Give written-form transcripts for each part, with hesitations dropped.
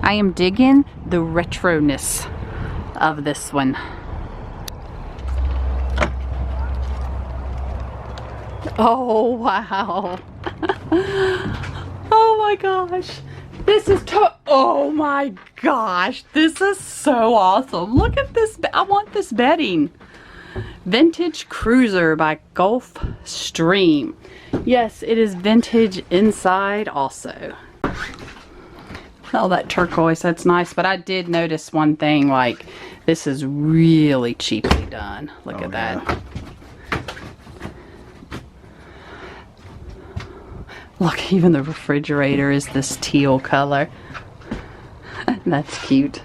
I am digging the retroness of this one. Oh, wow. Oh my gosh. This is oh my gosh. This is so awesome. Look at this. I want this bedding. Vintage Cruiser by Gulfstream. Yes, it is vintage inside also. Oh, that turquoise, that's nice. But I did notice one thing, like, this is really cheaply done. Look at that. Look, even the refrigerator is this teal color. That's cute.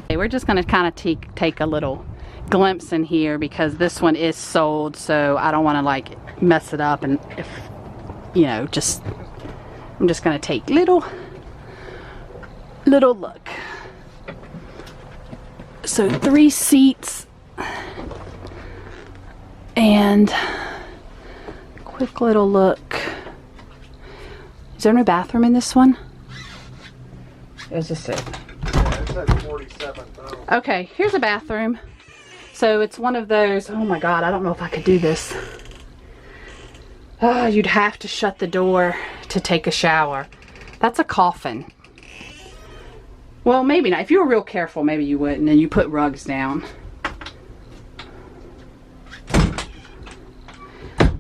Okay, we're just going to kind of take a little glimpse in here because this one is sold, so I don't want to like mess it up, and if you know, I'm just going to take little look. So 3 seats and quick little look. Is there no bathroom in this one? Is this it? Yeah, it's at 47 though. Okay, here's a bathroom. So it's one of those, oh my god, I don't know if I could do this. Oh, you'd have to shut the door to take a shower. That's a coffin. Well, maybe not. If you were real careful, maybe you wouldn't, and you put rugs down.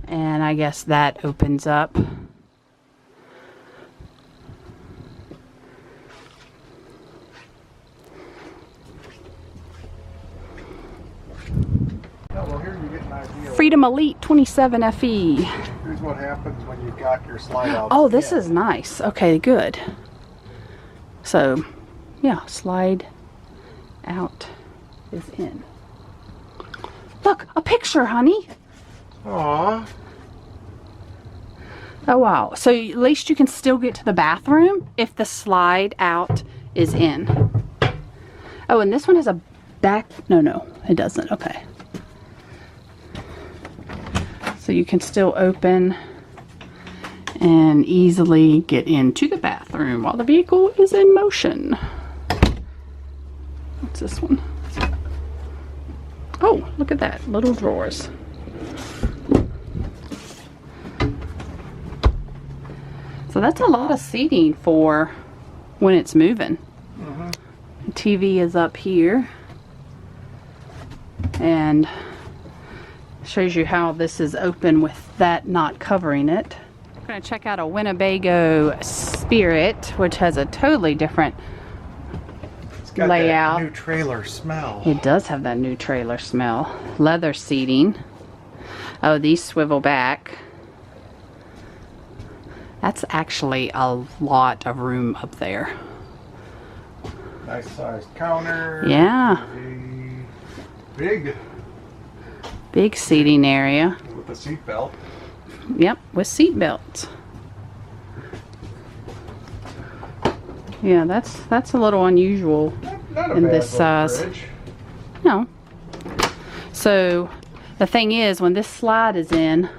And I guess that opens up. Well, here you get an idea. Freedom Elite 27 FE. Here's what happens when you've got your slide out. Oh, this is nice. Okay, good. So, yeah, slide out is in. Look, a picture, honey. Aww. Oh, wow. So at least you can still get to the bathroom if the slide out is in. Oh, and this one has a back. No, it doesn't. Okay. So you can still open and easily get into the bathroom while the vehicle is in motion. What's this one? Oh, look at that. Little drawers. So that's a lot of seating for when it's moving. The TV is up here. And shows you how this is open with that not covering it. We're going to check out a Winnebago Spirit, which has a totally different It's got layout. that new trailer smell. It does have that new trailer smell. Leather seating. Oh, these swivel back. That's actually a lot of room up there. Nice sized counter. Yeah. Big seating area. with a seat belt. Yep, with seat belts. Yeah, that's a little unusual Not in a bad this size. fridge. No. So the thing is, when this slide is in,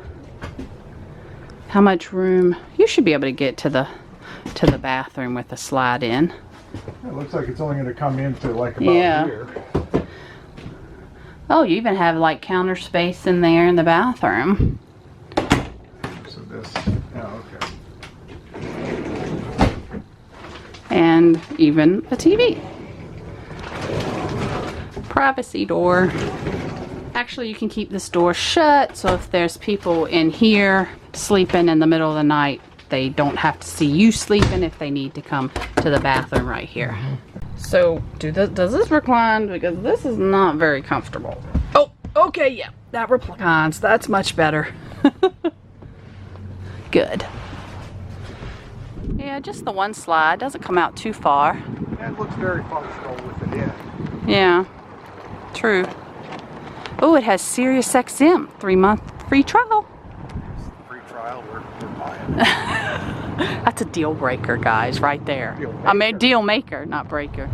how much room you should be able to get to the bathroom with the slide in. It looks like it's only going to come into like about here. Oh, you even have like counter space in there in the bathroom. So this, oh, okay. And even a TV. Privacy door. Actually, you can keep this door shut, so if there's people in here sleeping in the middle of the night, they don't have to see you sleeping if they need to come to the bathroom right here. So, does this recline? Because this is not very comfortable. Oh, okay, yeah, that reclines. That's much better. Good. Yeah, just the one slide. Doesn't come out too far. That looks very functional with it in. Yeah, true. Oh, it has Sirius XM 3-month free trial. Free trial, we're buying. That's a deal breaker, guys, right there. Deal I mean, deal maker, not breaker.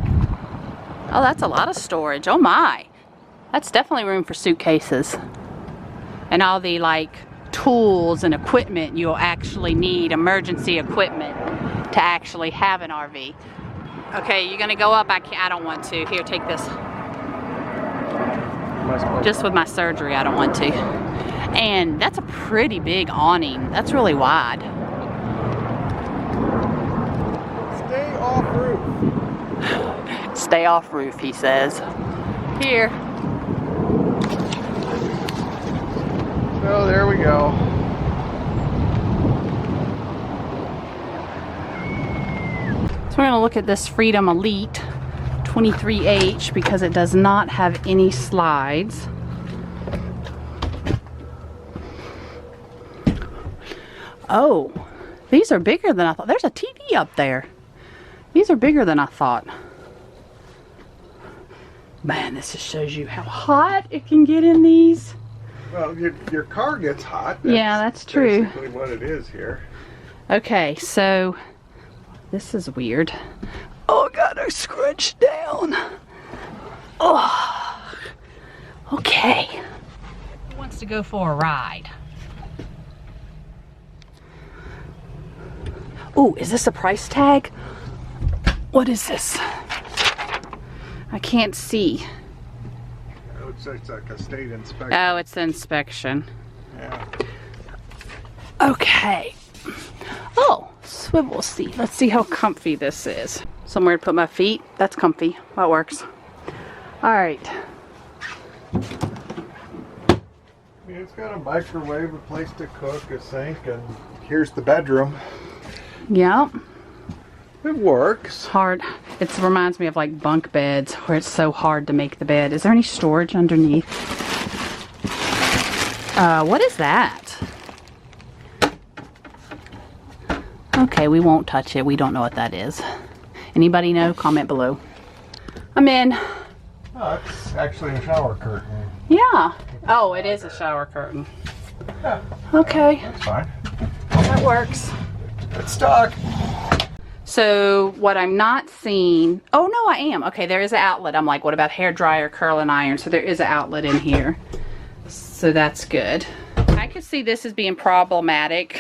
Oh, that's a lot of storage. Oh my. That's definitely room for suitcases. And all the like tools and equipment you'll actually need, emergency equipment, to actually have an RV. Okay, you're gonna go up. I don't want to. Here, take this. Just with my surgery, I don't want to. And that's a pretty big awning. That's really wide. Stay off roof. Stay off roof, he says. Here. So there we go. So we're gonna look at this Freedom Elite 23H because it does not have any slides. Oh, these are bigger than I thought. There's a TV up there. These are bigger than I thought. Man, this just shows you how hot it can get in these. Well, your car gets hot. Yeah, that's true. Basically what it is here. Okay, so this is weird. Oh, I gotta scrunch down. Oh, okay. Who wants to go for a ride? Oh, is this a price tag? What is this? I can't see. It's like a state inspection. Oh, it's the inspection. Yeah. Okay. Oh, swivel seat. Let's see how comfy this is. Somewhere to put my feet. That's comfy. That works. All right. It's got a microwave, a place to cook, a sink, and here's the bedroom. Yeah. It works. Hard. It reminds me of like bunk beds where it's so hard to make the bed. Is there any storage underneath? What is that? Okay, we won't touch it. We don't know what that is. Anybody know? Comment below. I'm in. Oh, it's actually a shower curtain. Yeah. Oh, it is a shower curtain. Yeah. Okay. That's fine. That works. It's stuck. So what I'm not seeing, oh no, I am. Okay, there is an outlet. I'm like, what about hair dryer, curling iron? So there is an outlet in here. So that's good. I could see this as being problematic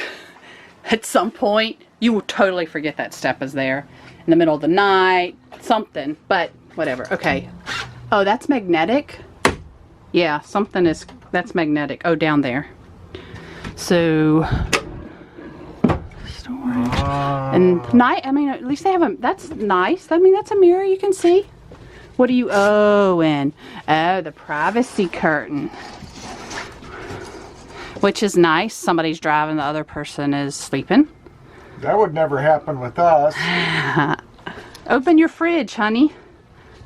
at some point. You will totally forget that step is there in the middle of the night, something, but whatever. Okay. Oh, that's magnetic. Yeah, something is, that's magnetic. Oh, down there. So storage. And night, I mean, at least they have a, that's nice. I mean, that's a mirror you can see. What do you, oh, and, oh, the privacy curtain. Which is nice. Somebody's driving, the other person is sleeping. That would never happen with us. Open your fridge, honey.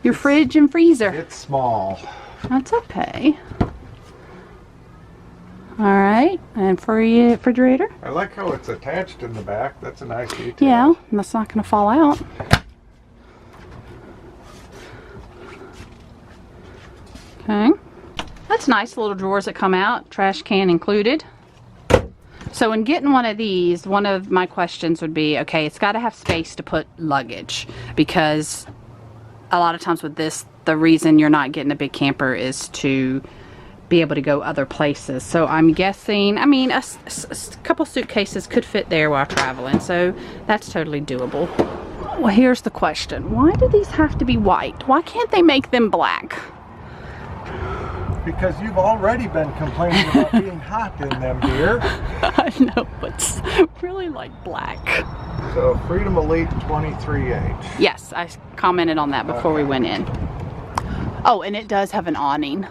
Your fridge and freezer. It's small. That's okay. Alright, and for your refrigerator. I like how it's attached in the back. That's a nice detail. Yeah, and that's not going to fall out. Okay. That's nice, little drawers that come out, trash can included. So in getting one of these, one of my questions would be, okay, it's got to have space to put luggage, because a lot of times with this, the reason you're not getting a big camper is to be able to go other places. So I'm guessing, I mean, a couple suitcases could fit there while traveling, so that's totally doable. Well, here's the question. Why do these have to be white? Why can't they make them black? Because you've already been complaining about being hot in them, dear. I know, but it's really like black. So, Freedom Elite 23H. Yes, I commented on that before we went in. Oh, and it does have an awning.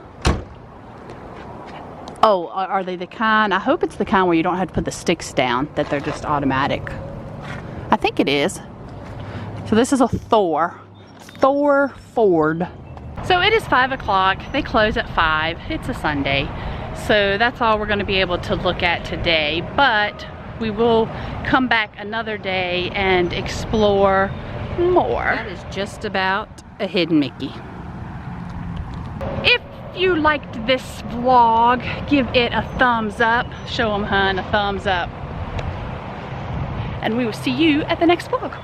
Oh, are they the kind, I hope it's the kind where you don't have to put the sticks down, that they're just automatic. I think it is. So this is a Thor Ford. So it is 5 o'clock. They close at 5. It's a Sunday. So that's all we're going to be able to look at today. But we will come back another day and explore more. That is just about a hidden Mickey. If you liked this vlog, give it a thumbs up. Show them, hun, a thumbs up. And we will see you at the next vlog.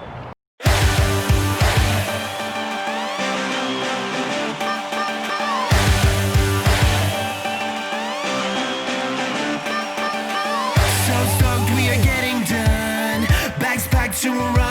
to run.